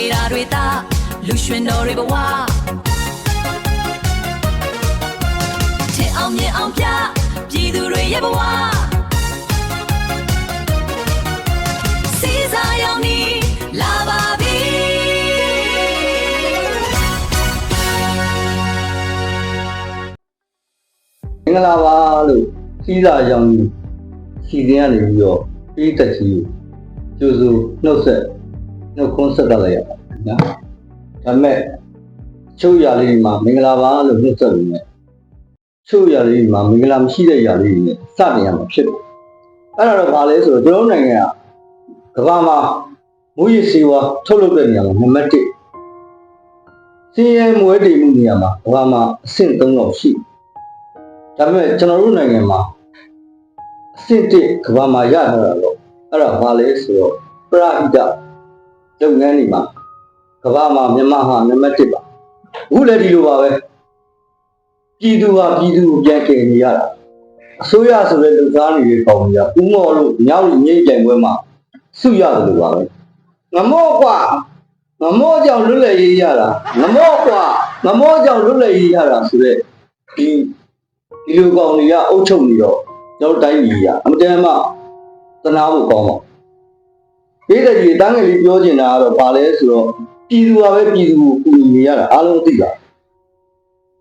နေတာတွေသာလူရွှင်တော်တွေဘဝချစ်အောင်မြင်အောင်ပြပြည်သူတွေရဲ့ဘဝစီစားရောက်နေလာပါပြီမင်္ဂလာပါလို့စီးစာရောင်စီစဉ်ရနေပြီးတော့ပြီးတက်ကြီးကျိုးစုနှုတ်ခွန်းဆက်တတ်လိုက်ရပါနော်ဒါပေမဲ့ချုပ်ရလေးမှာမင်္ဂလာပါလို့နှုတ်ဆက်နေတယ်ချုပ်ရလေးမှာမင်္ဂလာမရှိတဲ့ຢာလေးနဲ့စတင်ရမှာဖြစ်တယ်အဲ့ဒါတော့ဘာလဲဆိုတော့ကျွန်တော်နိုင်ငံကကမ္ဘာမှာမူရည်စီဝါထုတ်လုပ်တဲ့နေရာမှာနံပါတ်1စီးရဲမွေးတည်မှုနေရာမှာကမ္ဘာမှာအဆင့်3လောက်ရှိဒါပေမဲ့ကျွန်တော်တို့နိုင်ငံမှာအဆင့်1ကမ္ဘာမှာရထားတာတော့အဲ့ဒါဘာလဲဆိုတော့ပရဟိတလုပ်ငန်းတွေမှာကမ္ဘာမှာမြန်မာဟာနံပါတ်1ပါအခုလည်းဒီလိုပါပဲပြည်သူဟာပြည်သူကိုပြန်ကယ်နေရတာအစိုးရဆိုတဲ့လူသားတွေပေါင်းကြဥမော်လို့ညောင်းငိမ့်ကြိုင်ပွဲမှာစုရတယ်လို့ပါပဲငမော့ကွာငမော့ကြောင့်လွတ်လပ်ရေးရတာငမော့ကွာငမော့ကြောင့်လွတ်လပ်ရေးရတာဆိုတဲ့ဒီလူကောင်တွေကအုပ်ချုပ်နေတော့ကျွန်တော်တိုင်းပြည်ကအမတန်မှသနာဖို့ကောင်းပါပြည်သူတွေတန်းငယ်လေးပြောချင်တာကတော့ဘာလဲဆိုတော့ပြည်သူကပဲပြည်သူကိုကူညီနေရတာအားလုံးသိတာ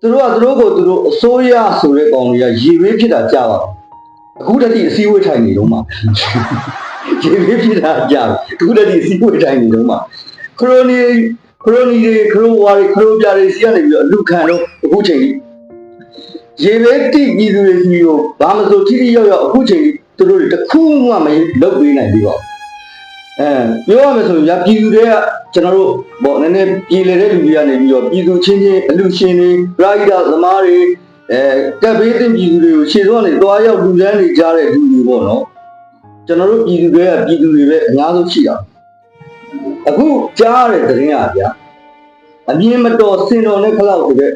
သူတို့ကိုသူတို့အစိုးရဆိုတဲ့ကောင်တွေကရေဝေးဖြစ်တာကြားပါအခုတည်းကအစည်းအဝေးထိုင်နေတော့မှရေဝေးဖြစ်တာကြားအခုတည်းကအစည်းအဝေးထိုင်နေတော့မှခရိုနီတွေခရိုဝါတွေခရိုပြာတွေစီကနေပြီးတော့အလူခံတော့အခုချိန်ကြီးရေဝေးတိပြည်သူတွေစီကိုဘာမဆိုထိထိရောက်ရောက်အခုချိန်ကြီးသူတို့တွေတခုမှမလုပ်ပေးနိုင်ဘူးတော့ပြောရမယ်ဆိုရင်ပြည်သူတွေကကျွန်တော်တို့ပေါ့နည်းနည်းပြည်လေတဲ့လူတွေကနေပြီးတော့ပြည်သူချင်းအလူရှင်တွေပရိဒသမားတွေကပ်ဘေးတင်ပြည်သူတွေကိုခြေစွမ်းနေသွားရောက်လူလန်းနေကြတဲ့လူတွေပေါ့နော်ကျွန်တော်တို့ပြည်သူတွေကပြည်သူတွေပဲအများဆုံးရှိတာအခုကြားတဲ့သတင်းရဗျာအမြင်မတော်စင်တော်နဲ့ခလောက်ဆိုတဲ့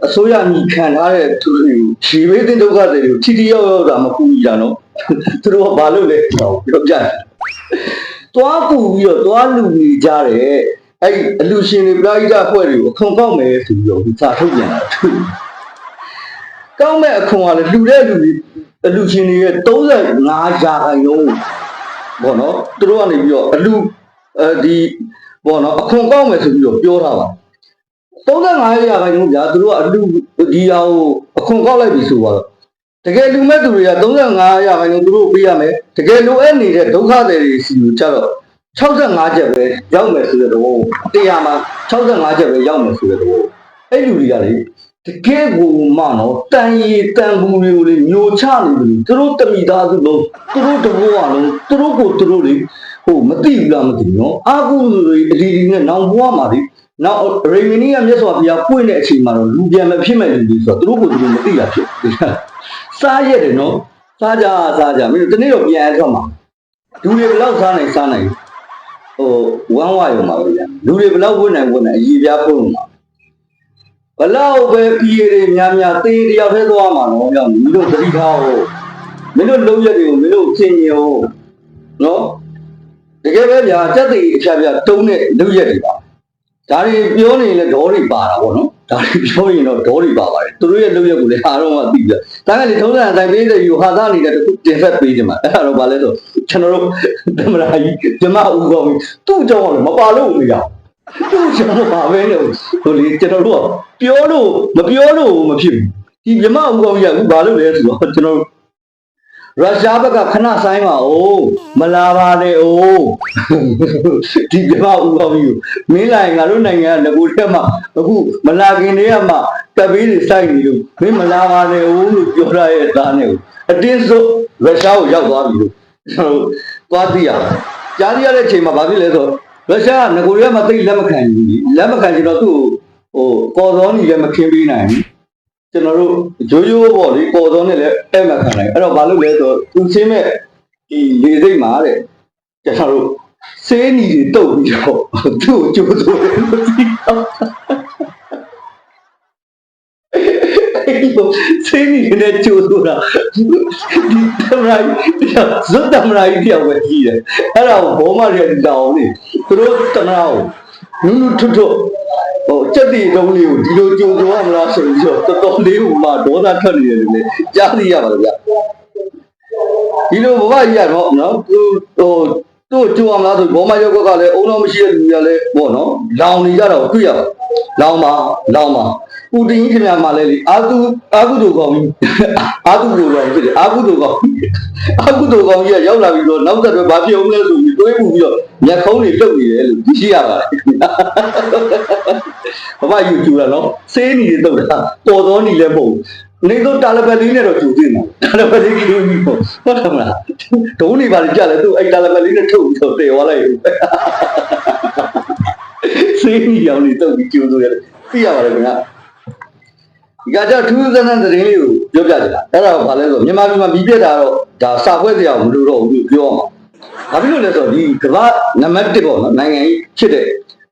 အစိုးရညီခံထားတဲ့သူတွေကိုခြေဘေးတင်ဒုက္ခတွေကိုထိထိရောက်ရောက်တာမကူညီတာနော်သူတို့ကဘာလုပ်လဲပြောပြတယ်သွားပူပြီးတော့သွားလူကြီးကြတယ်အဲ့အလူရှင်တွေပရိဒအဖွဲ့တွေကိုအခွန်ကောက်မယ်ဆိုပြီးတော့စာထုတ်ပြန်တာကောက်မဲ့အခွန်ကလည်းလူတဲ့လူတွေအလူရှင်တွေရဲ့35ရာခိုင်နှုန်းပေါ့နော်သူတို့ကနေပြီးတော့အလူဒီပေါ့နော်အခွန်ကောက်မယ်ဆိုပြီးတော့ပြောထားပါ35ရာခိုင်နှုန်းဗျာသူတို့ကအလူဒီဟာကိုအခွန်ကောက်လိုက်ပြီဆိုတော့တကယ်လူမဲ့သူတွေက35ရာခိုင်နှုန်းသူတို့ပေးရမယ်တကယ်လိုအပ်နေတဲ့ဒုက္ခတွေစီကိုကြတော့65ချက်ပဲရောက်မယ်ဆိုတဲ့သဘော100မှာ65ချက်ပဲရောက်မယ်ဆိုတဲ့သဘောအဲ့လူတွေကလေတကယ်ကိုမှနော်တန်ရီတန်ဘူးတွေကိုလေညိုချနေပြီသူတို့တမိသားစုလုံးသူတို့တဘောကလုံးသူတို့ကိုသူတို့လေဟိုမသိဘူးလားမသိဘူးနော်အာကုတွေအဒီဒီနဲ့နောင်ဘွားမှာလေနောက်ရေမီနီကမြတ်စွာဘုရားပွင့်တဲ့အချိန်မှာတော့လူပြန်မဖြစ်မဲ့လူတွေဆိုတော့သူတို့ကိုသူတို့မသိတာဖြစ်စားရတယ်နော်စားကြမင်းတို့တနေ့တော့ပြန်အထွက်မှာလူတွေဘယ်လောက်စားနိုင်ဟိုဝမ်းဝရုံမှာပဲဗျာလူတွေဘယ်လောက်ဝင်နိုင်အည်ပြားဖို့မှာဘလောက်ပဲပြည်ရည်များသေတယောက်တည်းသွားမှာနော်ကြောင့်မင်းတို့သတိထားဖို့မင်းတို့လုံးရက်တွေကိုမင်းတို့သင်ញောနော်တကယ်ပဲဗျာစက်သိအဖြာတုံးတဲ့လုံးရက်တွေပါဒါတွေပြောနေလဲဒေါ်တွေပါတာပေါ့နော်ဒါတွေပြောရင်တော့ဒေါ်တွေပါပါတယ်သူတို့ရဲ့လုပ်ရက်ကိုလည်းအားလုံးကသိပြဒါကလေထုံးစံအတိုင်းပေးတဲ့ယူဟာသားနေတဲ့တစ်ခုတင်ဆက်ပေးကြမှာအဲ့ဒါတော့ဗာလဲဆိုကျွန်တော်တို့သမရာကြီးဓမ္မဥကောင်းသူ့အကြောင်းကလည်းမပါလို့မရသူ့အကြောင်းပါပဲလို့ဟိုလေကျွန်တော်တို့ကပြောလို့မပြောလို့မဖြစ်ဘူးဒီဓမ္မဥကောင်းကြီးကအခုဘာလို့လဲဆိုတော့ကျွန်တော်ရုရှားဘက်ကခဏဆိုင်ပါဦးမလာပါနဲ့ဦးဒီပြမဦးကောင်းကြီးကိုမင်းလိုက်ငါတို့နိုင်ငံကငကိုတက်မှအခုမလာခင်တည်းကမှတပ်ပေးတွေစိုက်နေလို့မင်းမလာပါနဲ့ဦးလို့ပြောရရဲ့အသားနဲ့ကိုအတင်းစိုးရုရှားကိုရောက်သွားပြီလို့ကျွန်တော်သွားသိရပါတယ်ကြားသိရတဲ့အချိန်မှာဘာဖြစ်လဲဆိုတော့ရုရှားကငကိုတွေကမှသိလက်မခံဘူးလက်မခံချင်တော့သူ့ကိုကော်စောနီလည်းမခင်းပေးနိုင်ဘူးကျွန်တော်တို့ရိုးပေါ့လေပေါ်စောနဲ့လည်းအဲ့မှခံနိုင်အဲ့တော့ဘာလို့လဲဆိုတော့သူချင်းမဲ့ဒီလေစိတ်မှာတဲ့ကျွန်တော်တို့စေးနီတွေတုတ်ပြီးတော့သူ့ကိုကြိုးစိုးတယ်လို့သိတော့ ဆေးနီနဲ့ကြိုးဆိုတာဒီသမရိုင်းဇွတ်သမရိုင်းတယောက်ပဲကြီးတယ်အဲ့ဒါကိုဘောမတွေတောင်းနေသူတို့သမရာကိုနုနုထွတ်ထွတ်ဟိုစက်တီတုံးလေးကိုဒီလိုကြိုးဆိုရမလားဆိုပြီးတော့တော်တော်လေးဟိုမှာဒေါသထွက်နေတယ်လေကြားသိရပါလားဗျဒီလိုဘဝကြီးရတော့နော်တို့ကြိုးရမလားဆိုဘောမရောက်ကလည်းအုံတော့မရှိတဲ့လူတွေကလည်းပေါ့နော်လောင်နေကြတော့တွေ့ရပါလောင်ပါပူတင်ကြီးခင်ဗျာမှလည်းလေအာကုသိုလ်ကောင်းကြီးအာကုသိုလ်ကောင်းဖြစ်တယ်အာကုသိုလ်ကောင်းကြီးကရောက်လာပြီးတော့နောက်သက်ပဲဘာဖြစ်အောင်လဲဆိုပြီးတွေးမှုပြီးတော့မျက်ခုံးတွေတုပ်နေတယ်လို့သိရပါတယ်ဘာမှယူကျူတာနော်ဆေးနီတွေတုပ်တာပေါ်တော်နီလည်းမဟုတ်နေတော့တာလပတ်လေးနဲ့တော့ကျူသိမှာတာလပတ်လေးကင်းပြီးဟုတ်တယ်မလားဒုံးနေပါလေကြတယ်သူအဲ့တာလပတ်လေးနဲ့ထုတ်ပြီးတော့တေသွားလိုက်ဆေးနီရောင်နေတုပ်ပြီးကျူဆိုရတယ်သိရပါတယ်ခင်ဗျာဒီကကြထူးဆန်းဆန်းသတင်းလေးကိုပြောပြကြတာအဲ့ဒါကဘာလဲဆိုမြန်မာပြည်မှာပြီးပြတာတော့ဒါစာဖွဲ့စရာမလိုတော့ဘူးပြောအောင်ဘာဖြစ်လို့လဲဆိုတော့ဒီကမ္ဘာနံပါတ်1ပေါ့နော်နိုင်ငံကြီးဖြစ်တဲ့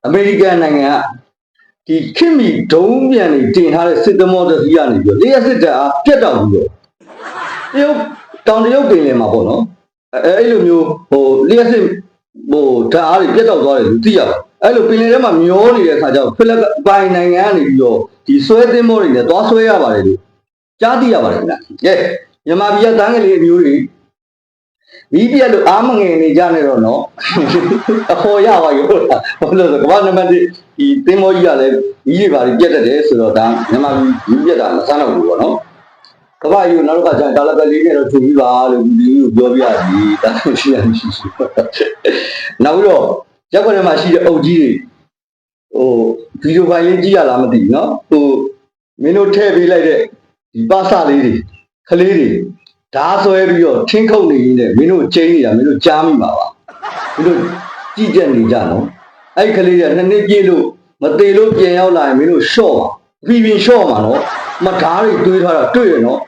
အမေရိကန်နိုင်ငံကဒီခင်မီဒုံးပြန်နေတင်ထားတဲ့စစ်သမောတစ်စီးကနေပြီးလျှက်စစ်တပ်အားပြတ်တောက်ပြီးတော့တောင်တရုတ်ပင်လယ်မှာပေါ့နော်အဲ့လိုမျိုးဟိုလျှက်စစ်ဟိုဓာတ်အားတွေပြတ်တောက်သွားတယ်လို့သိရပါတယ်အဲ့လိုပင်လယ်ထဲမှာမျောနေတဲ့အခါကျတော့ဖိလစ်ပိုင်နိုင်ငံကနေပြီးတော့ဒီဆွဲသင်းမောတွေနဲ့သွားဆွဲရပါတယ်လို့ကြားသိရပါတယ်ခင်ဗျ။မြန်မာပြည်ကတန်းကလေးအမျိုးတွေမိပြက်လို့အားမငယ်နေကြနဲ့တော့နော်အဖော်ရပါရောဘာလို့လဲကမ္ဘာနံပါတ်1ဒီသင်းမောကြီးကလည်းမိတွေပါပြက်တတ်တယ်ဆိုတော့ဒါမြန်မာပြည်မိပြက်တာမဆန်းတော့ဘူးပေါ့နော်။ကမ္ဘာကြီးနောက်တစ်ခါကျရင်ဒါလပတ်လေးနဲ့တော့ထူပြီးပါလို့ဒီလိုပြောပြရစီတာရှိရမရှိ။နောက်ပြီးတော့ရက်ွက်ထဲမှာရှိတဲ့အုပ်ကြီးတွေဗီဒီယိုဖိုင်လေးကြည့်ရလားမသိဘူးနော်ဟိုမင်းတို့ထည့်ပေးလိုက်တဲ့ဒီပါစလေးတွေခလေးတွေဓာဆွဲပြီးတော့ထင်းခုတ်နေနေမင်းတို့ကျင်းနေတာမင်းတို့ကြားမိပါပါမင်းတို့ကြည့်ကြနေကြနော်အဲ့ခလေးကနှစ်နှစ်ပြည့်လို့မသေးလို့ပြန်ရောက်လာရင်မင်းတို့ရှော့ပါပြီးလျှော့မှာနော်မဓာတွေတွေးထားတာတွေ့ရနော်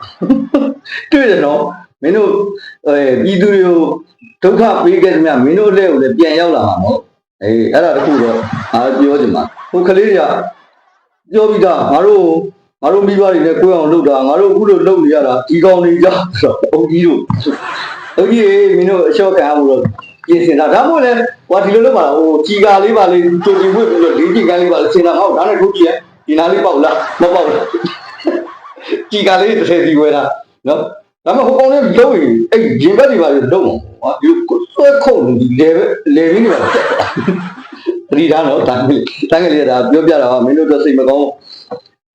တွေ့တယ်နော်မင်းတို့ပြည်သူတွေကိုဒုက္ခပေးခဲ့သမျှမင်းတို့လက်ကိုလည်းပြန်ရောက်လာမှာနော်အဲ့ဒါတခုတော့ပြောချင်ပါဟိုကလေးတွေကပြောပြီးသားငါတို့မိဘတွေနဲ့ကိုယ်အောင်လုပ်တာငါတို့အခုလိုလုပ်နေရတာဒီကောင်တွေကြောင့်ဆိုတော့အုပ်ကြီးတို့မင်းတို့အလျှော့ခံရဖို့တော့ပြင်ဆင်တာဒါမှမဟုတ်လေဟိုဒီလိုလုပ်ပါလားဟိုကြည်ကာလေးပါလေးကြိုကြည့်ဝှက်ပြီးတော့လေးကြည်ကန်းလေးပါလေးစင်တာမဟုတ်ဒါနဲ့ထုတ်ကြည့်ရဒီနားလေးပေါက်လားမပေါက်ဘူးကြည်ကာလေးတစ်ထည်စီဝဲတာနော်ဒါမှမဟုတ်ဟိုကောင်လေးလုံးရင်အဲ့ရင်ဘက်တွေပါလို့လုံးအောင်ဒီဆွဲခုတ်ဒီလေဘင်းတွေပါတက်တာဒီသားနော်တန်းကလေးဒါပြောပြတာကမင်းတို့တော့စိတ်မကောင်း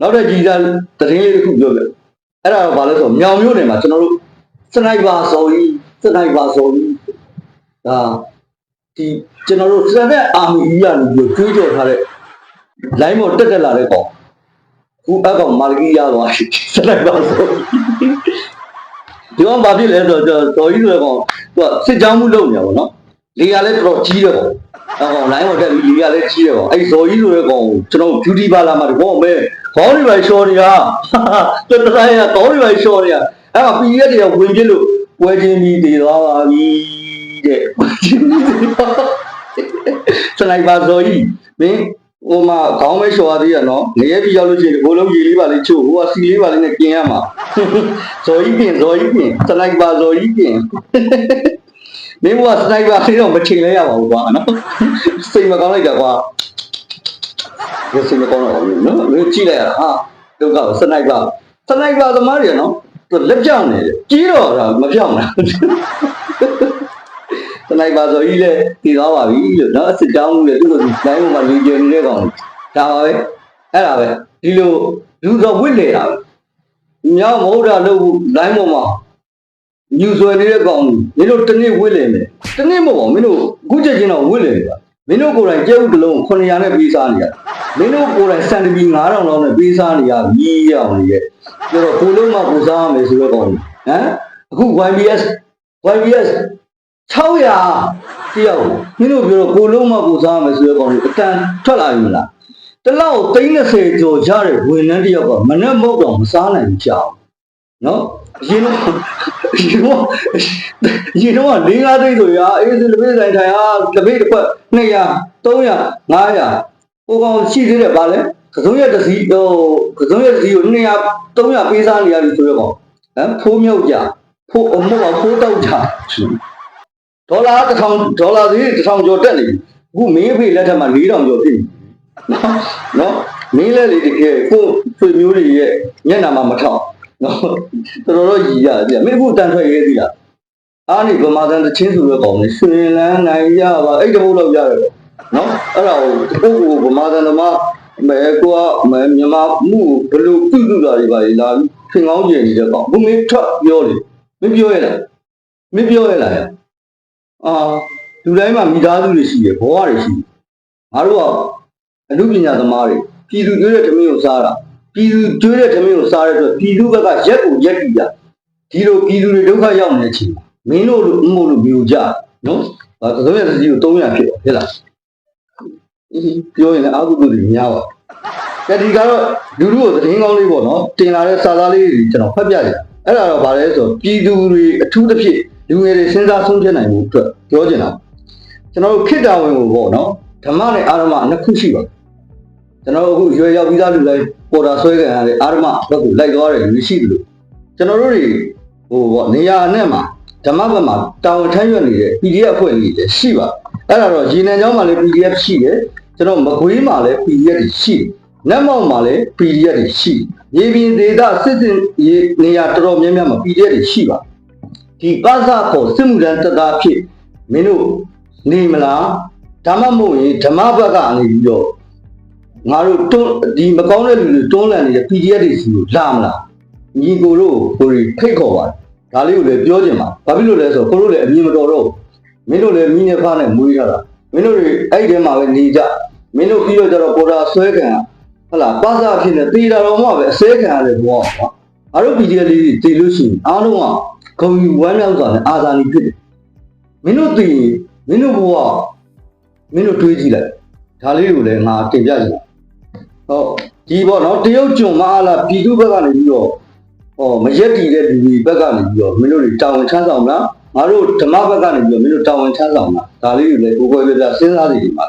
နောက်တဲ့ကြီးစားသတင်းလေးတစ်ခုပြောပြအဲ့ဒါကဘာလဲဆိုမြောင်မြို့နယ်မှာကျွန်တော်တို့စနိုက်ပါစော်ကြီးဒါဒီကျွန်တော်တို့စတဲ့အာမီကြီးကနေပြီးတွေးကြော်ထားတဲ့ line ပေါ်တက်လာတဲ့ကောင်ခုအကောင်မာဂီရသွားစနိုက်ပါစော်ဒီကောင်ဘာဖြစ်လဲဆိုတော့တော်ကြီးဆိုတဲ့ကောင်သူကစစ်ကြောင်းမှုလုပ်နေတာပေါ့နော်လေကလည်းတော်တော်ကြီးတယ်ပေါ့အကောင် line ပေါ်တက်ပြီးလေကလည်းကြီးတယ်ပေါ့အဲ့ဇော်ကြီးဆိုတဲ့ကောင်ကိုကျွန်တော် beauty parlor မှာတော့မဲခေါင်းတွေပဲရှော်နေတာတော်တော်ရခေါင်းတွေပဲရှော်နေတာအဲ့မှာ PDF တွေကဝင်ပြလို့ပွဲချင်းပြီးတည်သွားပါပြီတဲ့စနိုက်ပါဇော်ကြီးမင်းဟိုမှာခေါင်းမဲရှော်ရသေးရနော်ငရဲပြီးရောက်လို့ရှိရင်ဘိုးလုံးကြီးလေးပါလေးချို့ဟိုကစီလေးပါလေးနဲ့กินရမှာဇော်ကြီးပြင်စနိုက်ပါဇော်ကြီးပြင်မင်းကစနိုက်ပါလေးတော့မချိန်လဲရပါဘူးကွာနော်စိတ်မကောင်းလိုက်တာကွာဒီစိတ်မကောင်းတော့ဘူးနော်မင်းကြည့်လိုက်ရဟာဒုက္ခစနိုက်ပါသမားတွေနော်သူလက်ပြောင်းနေတယ်ကြီးတော့မပြောင်းဘူးစနိုက်ပါဆိုကြီးလေတည်သွားပါပြီလို့နော်အစ်တောင်းမှုလေသူ့ကိုလိုင်းပေါ်မှာလူကျင်နေတဲ့ကောင်ဒါပါပဲအဲ့ဒါပဲဒီလိုလူတော့ဝစ်လေတာမြောက်မဟုတ်တာလို့လိုင်းပေါ်မှာညူဆွဲနေတဲ့ကောင်မင်းတို့တနေ့ဝစ်လေမယ်တနေ့မဟုတ်ပါမင်းတို့အခုချက်ချင်းတော့ဝစ်လေတာမင်းတို့ကိုယ်တိုင်ကျဲဥတလုံး900နဲ့ပေးစားနေရမင်းတို့ကိုယ်တိုင်စံတပီ9000လောက်နဲ့ပေးစားနေရပြီးရအောင်လေဆိုတော့ကိုလုံးမကိုစားရမယ်ဆိုတော့ကောင်ဟမ်အခု YBS 600တယောက်မင်းတို့ပြောတော့ကိုလုံးမကိုစားရမယ်ဆိုတော့ကောင်အတန်ထွက်လာပြီလားတလောက်30ကျော်ကြတဲ့ဝန်ထမ်းတယောက်ကမနဲ့မဟုတ်တော့မစားနိုင်ကြအောင်နော်ရင်တော့4-5သိန်းဆိုရအေးဒီလက်ပေးဆိုင်ထိုင်ဟာလက်ပေးတစ်ခွက်200 300 500 ဟိုကောင်ရှိသေးတယ်ဗာလဲကစုံရက်တစ်စီးကစုံရက်တစ်စီးကို200 300ပေးစားနေရပြီဆိုတော့ဖိုးမြုပ်ကြဖိုးအမို့ကဖိုးတောက်ကြဒေါ်လာ1000ဒေါ်လာသေး1000ကျော်တက်နေအခုမင်းအဖေလက်ထက်မှာ4000ကျော်ဖြစ်နော်မင်းလည်းလေတကယ်ကိုဆွေမျိုးတွေရဲ့မျက်နှာမှာမထောက်နော်တော်တော်ကြီးရတယ်မင်းအခုတန်ထွက်ရေးသေးလားအားနေဗမာတန်တချင်းဆိုရကောင်လေရွှေလန်းနိုင်ရပါအဲ့တပုတ်လောက်ရတယ်နော်အဲ့ဒါကိုဗမာတန်သမားမဲကွာမြန်မာမှုဘလို့ပြုစုတာတွေပါလေလာဖင်ကောင်းကျင်နေတဲ့ကောင်ဘုမင်းထွက်ပြောလေမင်းပြောရလားမင်းပြောရလားလူတိုင်းမှာမိသားစုတွေရှိတယ်ဘဝတွေရှိတယ်ငါတို့ကအမှုပညာသမားတွေပြည်သူကျွေးတဲ့ထမင်းကိုစားတာပြည်သူကျွေးတဲ့ထမင်းကိုစားတဲ့အတွက်ပြည်သူဘက်ကရက်ကိုရက်ကြည့်ကြဒီလိုပြည်သူတွေဒုက္ခရောက်နေတဲ့အချိန်မင်းတို့လိုမို့လို့မျိုးကြနော်ဒါဆိုရင်ဒီကို300ဖြစ်ဟဲ့လားပြောရင်လည်းအာဟုတုတွေများပါကဲဒီကတော့လူလူကိုသတင်းကောင်းလေးပေါ့နော်တင်လာတဲ့စာသားလေးတွေကျွန်တော်ဖတ်ပြကြအဲ့ဒါတော့ဗာလဲဆိုပြည်သူတွေအထူးသဖြင့်လူငယ်တွေစဉ်းစားဆုံးဖြတ်နိုင်မှုအတွက်ပြောချင်တာကျွန်တော်တို့ခေတ္တဝင်ကိုပေါ့နော်ဓမ္မနဲ့အာရမနှစ်ခုရှိပါတယ်ကျွန်တော်အခုရွယ်ရောက်ပြီးသားလူတိုင်းပေါ်တာဆွဲခံရတဲ့အာရမဘက်ကိုလိုက်သွားတယ်လူရှိတယ်လို့ကျွန်တော်တို့တွေဟိုပေါ့နေရာနဲ့မှာဓမ္မဘက်မှာတာဝန်ထမ်းရွက်နေတဲ့ PDF အဖွဲ့ကြီးတွေရှိပါအဲ့ဒါတော့ရေနံကျောင်းမှာလည်း PDF ရှိတယ်ကျွန်တော်မကွေးမှာလည်း PDF တွေရှိတယ်နတ်မောက်မှာလည်း PDF တွေရှိရေပြင်ဒေသစစ်စစ်နေရာတော်တော်များများမှာ PDF တွေရှိပါဒီပသဖို့စစ်မှုထမ်းတပ်သားဖြစ်မင်းတို့နေမလားဓမ္မမို့ရင်ဓမ္မဘက်ကနေပြီးတော့ငါတို့ဒီမကောင်းတဲ့လူတွေတွန်းလှန်နေတဲ့ PDF တွေစီကိုလာမလားညီကိုတို့ကိုဖိတ်ခေါ်ပါတယ်ဒါလေးကိုလည်းပြောချင်ပါဘာဖြစ်လို့လဲဆိုတော့ကိုတို့လည်းအမြင်မတော်တော့မင်းတို့လည်းမိနဲ့ဖားနဲ့မွေးထားတာမင်းတို့တွေအဲ့ဒီထဲမှာပဲနေကြမင်းတို့ပြီးတော့ကျတော့ပေါ်တာဆွဲခံဟုတ်လားပါစားဖြစ်နေတေးတာတော့မှပဲအစဲခံရတယ်ဘောကွာအားတို့ PDF လေးတွေတည်လို့ရှိရင်အားလုံးကဂုံယူဝမ်းမြောက်စွာနဲ့အာဇာနည်ဖြစ်တယ်မင်းတို့တည်မင်းတို့ဘဝမင်းတို့တွေးကြည့်လိုက်ဒါလေးကိုလည်းငါတင်ပြချင်တာဟုတ်ဒီပေါ့နော်တရုတ်ကျွန်းမအားလားပြည်သူဘက်ကနေပြီးတော့မရက်တည်တဲ့လူတွေဘက်ကနေပြီးတော့မင်းတို့တွေတာဝန်ချမ်းဆောင်လားငါတို့ဓမ္မဘက်ကနေပြီးတော့မင်းတို့တာဝန်ချမ်းဆောင်လားဒါလေးတွေလည်းကိုယ်ကိုယ်ပြပြစဉ်းစားနေတယ်မှာ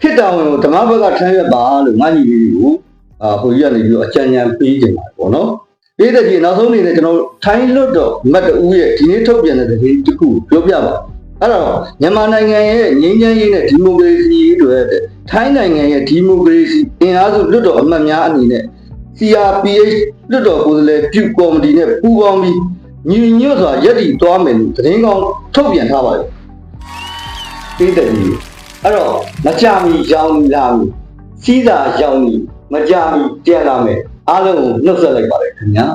ခေတ္တဝင်ကိုဓမ္မဘက်ကထမ်းရွက်ပါလို့ငါညီလေးတွေကိုဟိုကြီးကနေပြီးတော့အကြံဉာဏ်ပေးကြပါတယ်ပေါ့နော်ပေးတဲ့ကြီးနောက်ဆုံးအနေနဲ့ကျွန်တော်ထိုင်းလွတ်တော်မတ်တူရဲ့ဒီနေ့ထုတ်ပြန်တဲ့သတင်းတစ်ခုပြောပြပါအဲ့တော့မြန်မာနိုင်ငံရဲ့ငြိမ်းချမ်းရေးနဲ့ဒီမိုကရေစီတွေထိုင်းနိုင်ငံရဲ့ဒီမိုကရေစီအင်အားစုလွတ်တော်အမတ်များအနေနဲ့ CRPH လွတ်တော်ကိုယ်စားလှယ်ပြုကော်မတီနဲ့ပူးပေါင်းပြီးညီညွတ်စွာရည်တည်သွားမယ်လို့သတင်းကောင်းထုတ်ပြန်ထားပါတယ်ပေးတဲ့ကြီးအဲ့တော့မကြမီရောင်းလာမီစီးစာရောင်းမီမကြမီပြန်လာမယ်အားလုံးကိုနှုတ်ဆက်လိုက်ပါတယ်ခင်ဗျာ